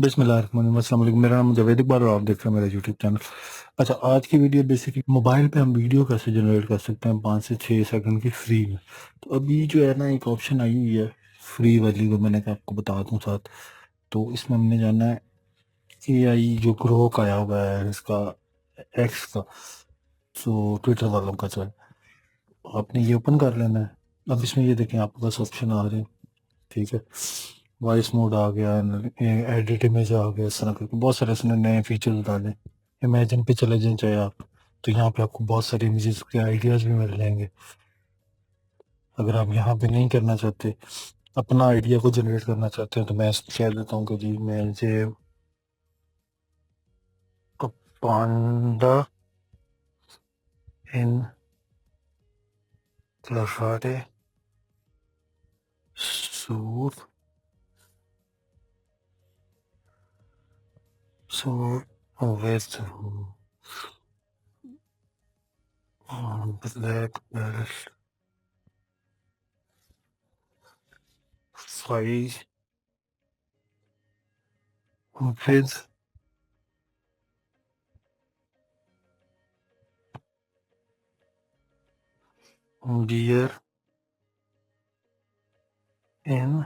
बिस्मिल्लाहिर्रहमानिर्रहीम। अस्सलाम वालेकुम। मेरा नाम जावेद इकबाल और आप देख रहे हैं मेरा यूट्यूब चैनल। अच्छा, आज की वीडियो बेसिकली मोबाइल पे हम वीडियो कैसे जनरेट कर सकते हैं 5 से 6 सेकंड की फ्री में। तो अभी जो है ना एक ऑप्शन आई हुई है फ्री वाली, वो मैंने कहा आपको बता दूं साथ। तो इसमें हमने जाना है AI जो ग्रोक आया हुआ है इसका, एक्स का, तो ट्विटर वालों का जो है, आपने ये ओपन कर लेना है। अब इसमें ये देखें आपके पास ऑप्शन आ रहे हैं, ठीक है। वॉइस मोड आ गया, एडिट इमेज आ गया, इस तरह करके बहुत सारे इसने नए फीचर्स डाले। इमेजिन पे चले जाएं चाहे आप, तो यहाँ पे आपको बहुत सारे इमेजेस के आइडियाज भी मिल जाएंगे। अगर आप यहाँ पे नहीं करना चाहते, अपना आइडिया को जनरेट करना चाहते हैं, तो मैं कह देता हूँ कि जी मुझे पांडा इन लफाटे suit suit with black belt 5 with beer in।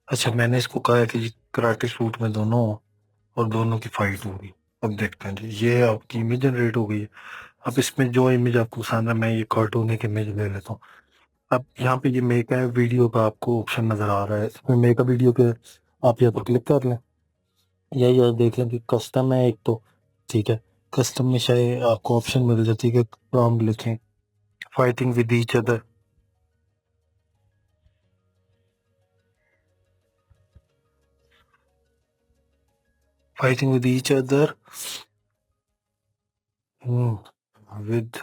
अच्छा, मैंने इसको कहा है कि जी कराटे सूट में दोनों हो और दोनों की फाइट होगी। अब देखते हैं जी, ये आपकी इमेज जनरेट हो गई है। अब इसमें जो इमेज आपको पसंद है, मैं ये कार्टून एक इमेज ले लेता हूँ। अब यहाँ पे ये मेक है वीडियो का आपको ऑप्शन नजर आ रहा है, इसमें मेक अ वीडियो के आप या तो क्लिक कर लें या ये देख लें कि कस्टम है एक तो, ठीक है। कस्टम में शायद आपको ऑप्शन मिल जाती है कि प्रॉम्प्ट लिखें fighting with each other. Fighting with each other with,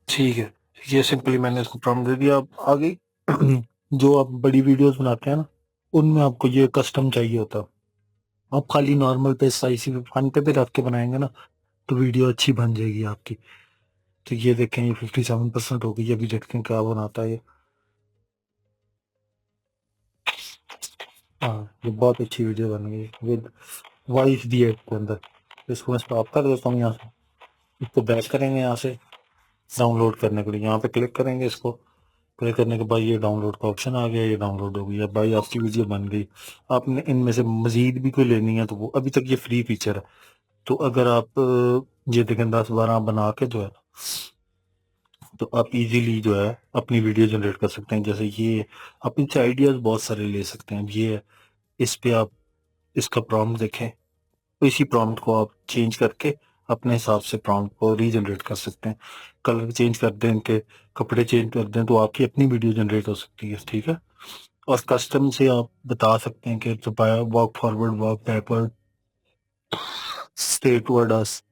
ठीक है। ये सिंपली मैंने इसको प्रॉम्प्ट दे दिया। अब आगे जो आप बड़ी वीडियोस बनाते हैं ना, उनमें आपको ये कस्टम चाहिए होता है। आप खाली नॉर्मल पे इसी पे फन पे भी रख के बनाएंगे ना, तो वीडियो अच्छी बन जाएगी आपकी। तो ये देखें, ये 57% हो गई। अभी देखते हैं क्या बनाता है ये। हाँ, ये बहुत अच्छी वीडियो बन गई विद वॉइस दी है इसके अंदर। इसको मैं स्टॉप कर देता हूँ यहाँ से। इसको बैक करेंगे यहाँ से डाउनलोड करने के लिए, यहाँ पे क्लिक करेंगे। इसको क्लिक करने के बाद ये डाउनलोड का ऑप्शन आ गया, ये डाउनलोड हो गई। अब भाई आपकी वीडियो बन गई। आपने इनमें से मजीद भी कोई लेनी है तो वो अभी तक ये फ्री फीचर है। तो अगर आप ये देखें 10-12 बना के जो है, तो आप इजीली जो है अपनी वीडियो जनरेट कर सकते हैं। जैसे ये आप इनसे आइडियाज बहुत सारे ले सकते हैं। ये है, इस पे आप इसका प्रॉम्प्ट देखें, तो इसी प्रॉम्प्ट को आप चेंज करके अपने हिसाब से प्रॉम्प्ट को रीजनरेट कर सकते हैं। कलर चेंज कर दें इनके, कपड़े चेंज कर दें, तो आपकी अपनी वीडियो जनरेट हो सकती है, ठीक है। और कस्टम से आप बता सकते हैं कि walk forward, walk backward, stay toward us,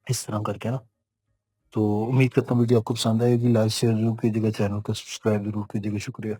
इस तरह करके ना। तो उम्मीद करता हूँ वीडियो आपको पसंद आएगी। लाइक शेयर जरूर कीजिएगा, चैनल को सब्सक्राइब जरूर कीजिएगा। शुक्रिया।